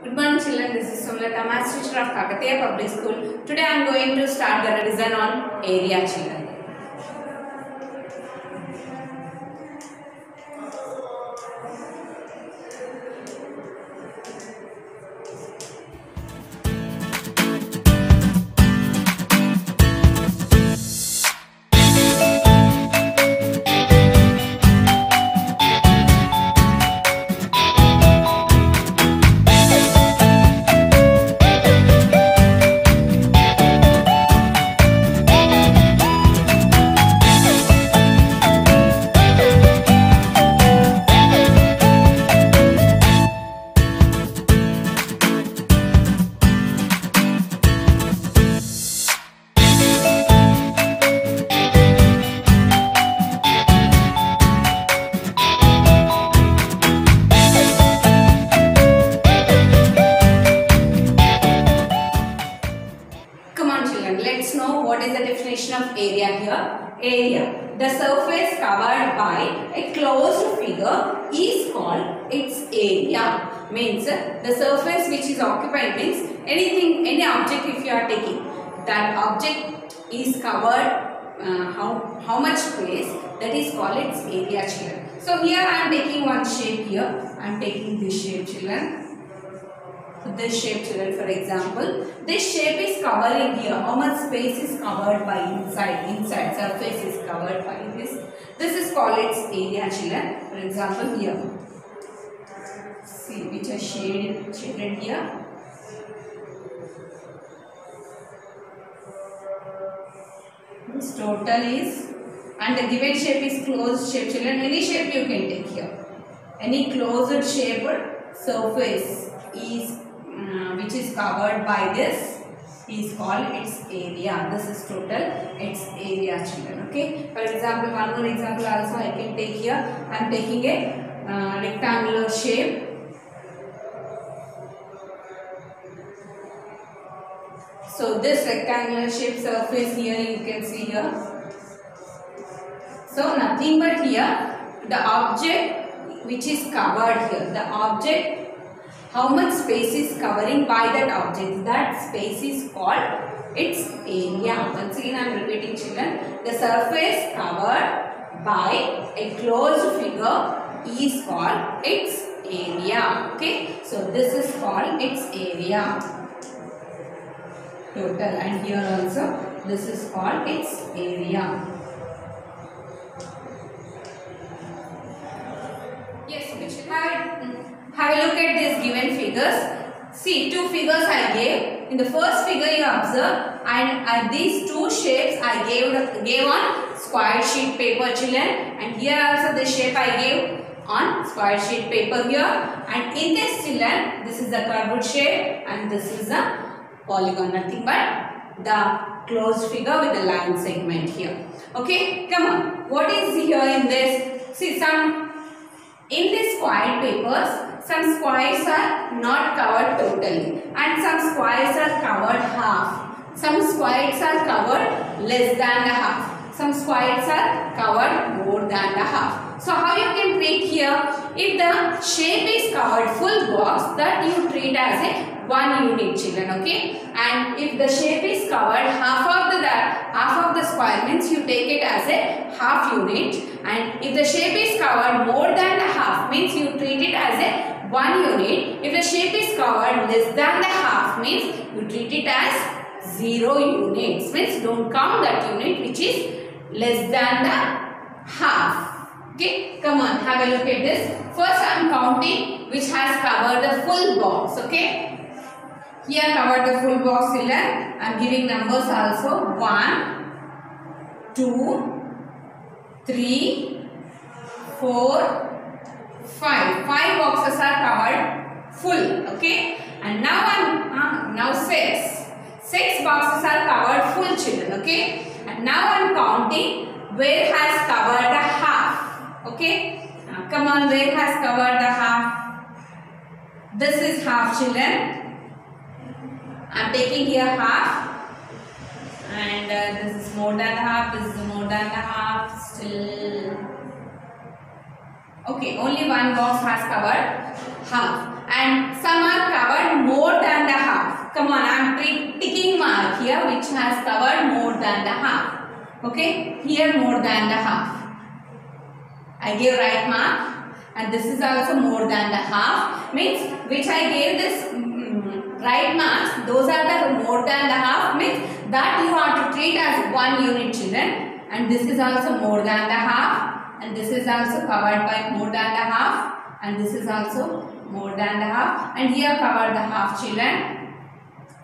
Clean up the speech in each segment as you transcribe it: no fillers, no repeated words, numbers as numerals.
Good morning children, this is Sumlata, Maths teacher of Kakatiya Public School. Today I am going to start the revision on area children. Let's know what is the definition of area here. Area, the surface covered by a closed figure is called its area. Means the surface which is occupied means anything, any object if you are taking, that object is covered how much space, that is called its area children. So here I am taking one shape here. I am taking this shape children. This shape children, for example, this shape is covering here. How much space is covered by inside surface is covered by this. This is called its area children. For example here, see which are shaded here. This total is, and the given shape is closed shape children. Any shape you can take here. Any closed shaped surface is which is covered by this is called its area. This is total its area children. Okay. For example, one more example also I can take here. I am taking a rectangular shape. So this rectangular shape surface here you can see here. So nothing but here the object which is covered here. The object, how much space is covering by that object, that space is called its area. Once again I am repeating children, the surface covered by a closed figure is called its area. Okay, so this is called its area total, and here also this is called its area. Yes, we should have a look at these given figures. See, two figures I gave. In the first figure you observe, and these two shapes I gave on square sheet paper children, and here also the shape I gave on square sheet paper here, and in this children this is the curved shape and this is the polygon, nothing but the closed figure with the line segment here. Okay, come on. What is here in this? See, in these square papers, some squares are not covered totally and some squares are covered half. Some squares are covered less than the half. Some squares are covered more than the half. So how you can treat here? If the shape is covered full box, that you treat as a 1 unit children, okay? And if the shape is covered half of the square means you take it as a half unit, and if the shape is covered more than the half means you treat it as a 1 unit. If the shape is covered less than the half means you treat it as 0 units, means don't count that unit which is less than the half. Okay, come on, have a look at this. First I am counting which has covered the full box. Okay, here covered the full box children. I am giving numbers also. 1, 2, 3, 4, 5. 5 boxes are covered full. Okay, and now now 6. 6 boxes are covered full children. Okay, and now I am counting where has covered the half. Okay, now come on, where has covered the half? This is half children. I am taking here half, and this is more than half, this is more than the half, still. Okay, only one box has covered half, and some are covered which has covered more than the half. Okay, here more than the half. I gave right mark, and this is also more than the half, means which I gave this right marks, those are the more than the half, means that you have to treat as 1 unit, children. And this is also more than the half, and this is also covered by more than the half, and this is also more than the half, and here covered the half, children,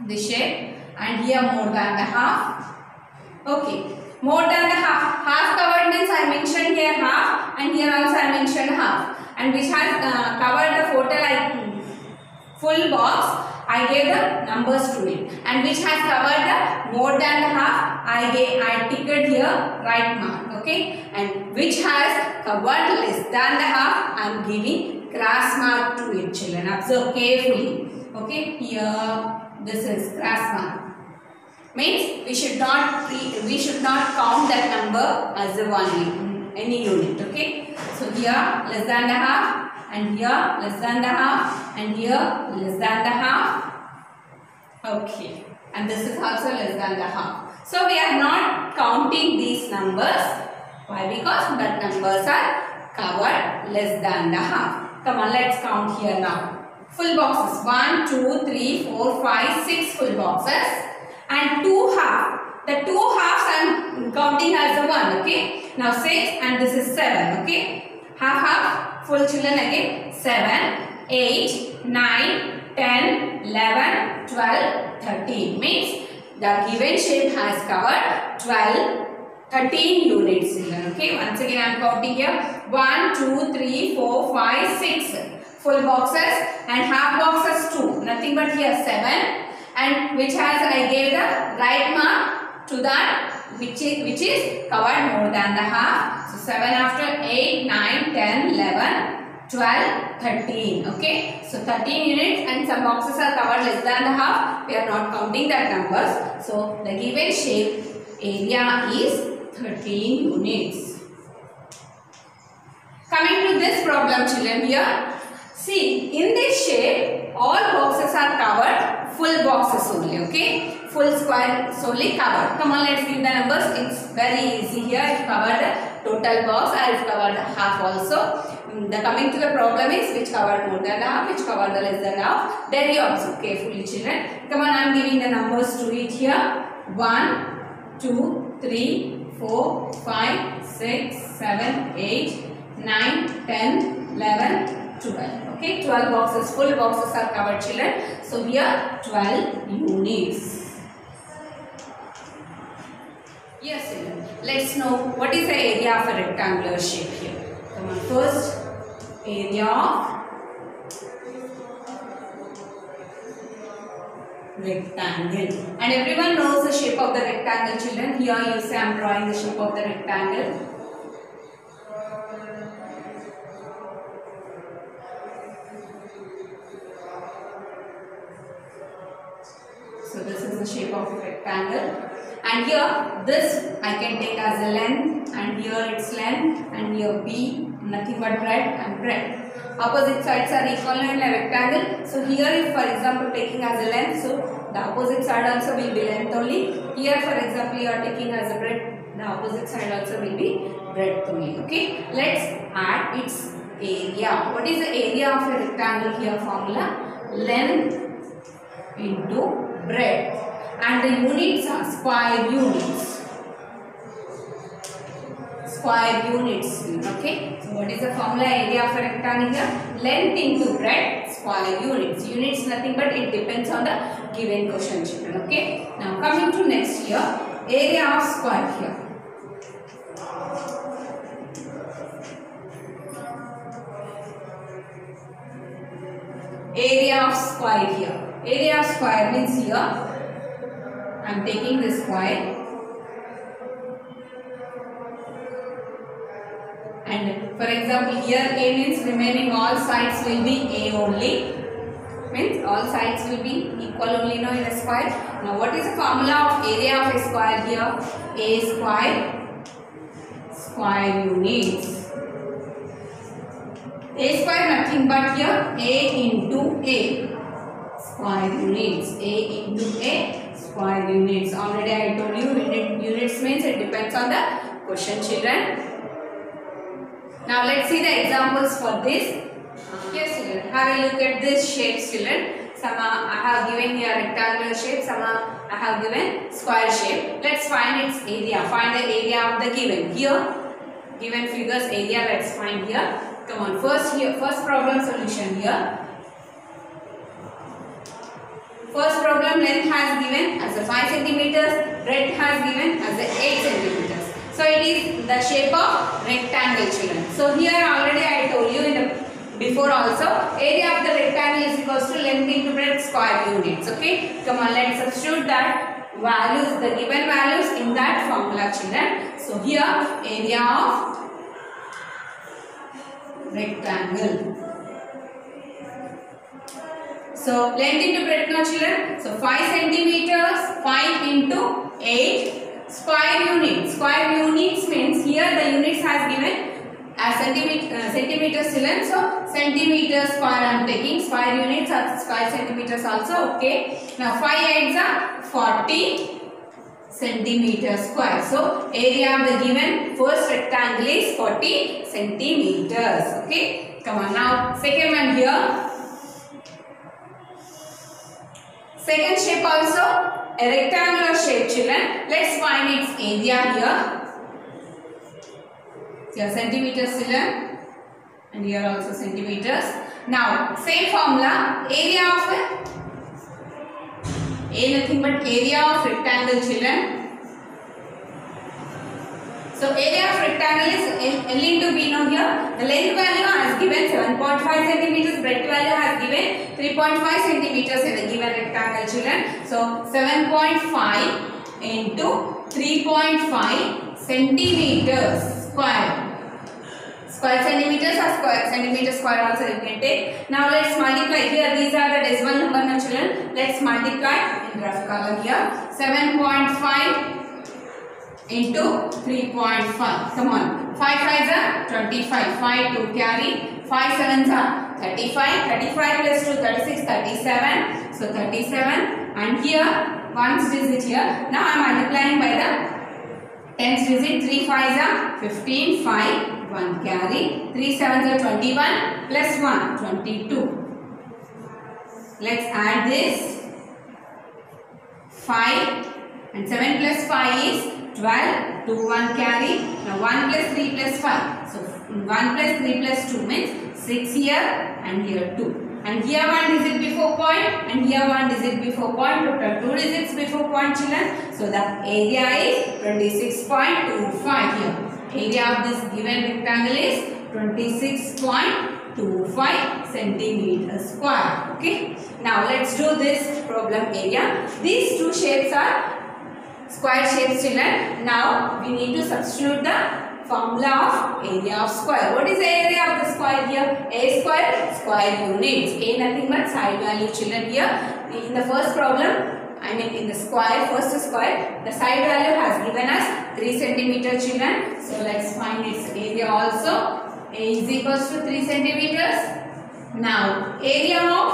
this shape, and here more than the half. Okay, more than the half. Half covered means I mentioned here half, and here also I mentioned half, and which has covered the total full box, I gave the numbers to it, and which has covered the more than the half, I ticked here right mark. Okay, and which has covered less than the half, I am giving cross mark to it, children. Observe carefully. Okay, here this is cross mark. Means we should not count that number as a any unit. Okay, so here less than the half, and here less than the half, and here less than the half. Okay, and this is also less than the half. So we are not counting these numbers. Why? Because that numbers are covered less than the half. Come on, let's count here now. Full boxes, 1, 2, 3, 4, 5, 6 full boxes, and 2 half. The 2 halves I am counting as a 1. Okay, now 6, and this is 7. Okay, half, full, children, again 7, 8, 9, 10, 11, 12, 13. Means the given shape has covered 13 units, children. Okay, once again I am counting here 1, 2, 3, 4, 5, 6 full boxes, and half boxes 2. Nothing but here 7, and which has I gave the right mark to that which is covered more than the half. So 7 after 8, 9, 10, 11, 12, 13. Okay, so 13 units, and some boxes are covered less than the half. We are not counting that numbers. So the given shape area is 13 units. Coming to this problem, children, here see, in this shape all boxes are covered, full boxes only. Okay, full square solely covered. Come on, let's give the numbers. It's very easy here. If covered the total box, I have covered the half also. The coming to the problem is which covered more than the half, which covered the less than half. Then you observe carefully, children. Come on, I am giving the numbers to it here. 1, 2, 3, 4, 5, 6, 7, 8, 9, 10, 11, 12. Okay, 12 boxes, full boxes are covered, children. So here 12 units. Yes, children. Let's know what is the area of a rectangular shape here. Come on, first area of rectangle. And everyone knows the shape of the rectangle, children. Here you say I am drawing the shape of the rectangle. So this is the shape of a rectangle, and here this I can take as a length, and here its length, and here B, nothing but breadth and breadth. Opposite sides are equal in a rectangle. So here if for example taking as a length, so the opposite side also will be length only. Here for example you are taking as a breadth, the opposite side also will be breadth only. Okay, let's add its area. What is the area of a rectangle here? Formula: length into breadth, and the units are square units. Square units. Okay. So what is the formula? Area of a rectangle here? Length into breadth, square units. Units nothing but it depends on the given question, children. Okay. Now coming to next here, area of square here. Area of square here. Area of square means here I am taking this square, and for example here A means remaining all sides will be A only, means all sides will be equal only now in a square. Now what is the formula of area of a square here? A square, square units. A square nothing but here A into A. square units. A into A square units. Already I told you units means it depends on the question, children. Now let's see the examples for this. Yes, children. Have a look at this shapes, children. Some I have given here rectangular shape, some I have given square shape. Let's find its area. Find the area of the given. Here, given figures area. Let's find here. Come on. First problem solution here. First problem, length has given as a 5 centimeters, breadth has given as a 8 centimeters. So it is the shape of rectangle, children. So here already I told you in the before also, area of the rectangle is equals to length into breadth square units. Okay, come on, let's substitute that values, the given values in that formula, children. So here area of rectangle. So length into breadth now, children. So 5 centimeters, 5 into 8 square units. Square units means here the units has given as centimeters, children. So centimeters square I am taking. Square units are square centimeters also. Okay. Now 5 8s are 40 centimeters square. So area of the given first rectangle is 40 centimeters. Okay. Come on. Now second one here. Second shape also a rectangular shape, children. Let's find its area here. Here centimeters, children, and here also centimeters. Now same formula, area of A nothing but area of rectangle, children. So area of rectangle is L into B now here. The length value has given 7.5 centimeters, breadth value has given 3.5 centimeters in the given rectangle, children. So 7.5 into 3.5 centimeters square. Square centimeters or square centimeter square also you can take. Now let's multiply here. These are the decimal number now, children. Let's multiply in rough column here. 7.5 into 3.5. Come on. 5 5s are 25. 5 to carry. 5 7s are 35. 35 plus 2 36. 37. So 37. And here ones digit here. Now I am multiplying by the tens digit. 3 5s are 15. 5. 1 carry, 3 7s are 21 plus 1 22. Let's add this 5 and 7 plus 5 is 12, 2 1 carry. Now 1 plus 3 plus 5. So 1 plus 3 plus 2 means 6 here and here 2. And here 1 digit before point and here 1 digit before point. Total 2 digits before point, children. So the area is 26.25 here. Area of this given rectangle is 26.25 centimeters square. Okay. Now let's do this problem area. These two shapes are square shapes, children. Now we need to substitute the formula of area of square. What is the area of the square here? A square, square units. A nothing but side value, children. Here in the first problem, I mean in the square, first square, the side value has given us 3 centimeter, children. So let's find its area also. A is equals to 3 centimeters. Now area of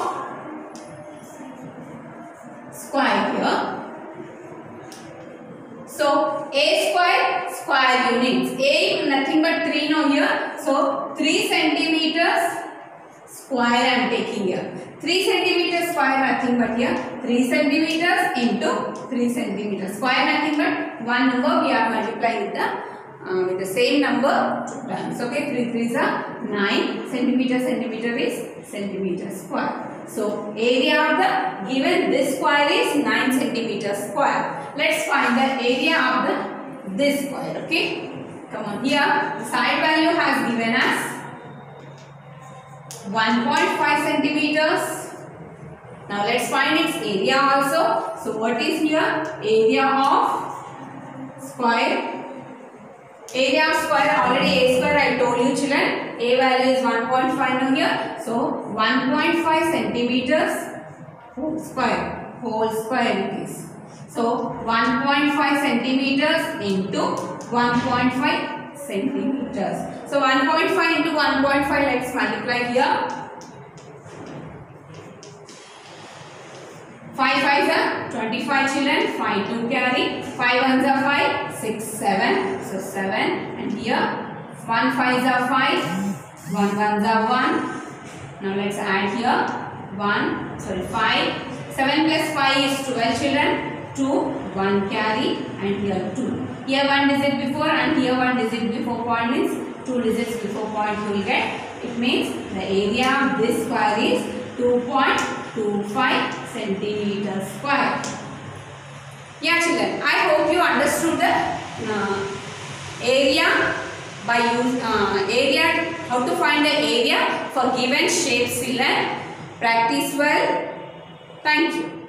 square here. So A square, square units. A nothing but 3 now here. So 3 centimeters square I am taking here. 3 centimeters square nothing but here 3 centimeters into 3 centimeters square nothing but one number we are multiplying with the same number 2 times. Okay, 3 3s are 9 centimeter is centimeter square. So area of the given this square is 9 centimeters square. Let's find the area of this square. Okay, come on, here the side value has given us 1.5 centimeters. Now let's find its area also. So what is here? Area of square. Area of square, already A square I told you, children. A value is 1.5 now here. So 1.5 centimeters whole square it is. So 1.5 centimeters into 1.5 centimeters. So 1.5 into 1.5, let's multiply here. 5s are 25 children, 5 2 carry, 5 1s are 5, 6 7, so 7, and here 1 5s are 5, 1 1s are 1. Now let's add here 5, 7 plus 5 is 12 children, 2 1 carry, and here 2. Here 1 digit before and here 1 digit before point means 2 digits before point you will get. It means the area of this square is 2.25 centimeters square. Yeah children, I hope you understood the area by area, how to find the area for given shape cylinder. Practice well. Thank you.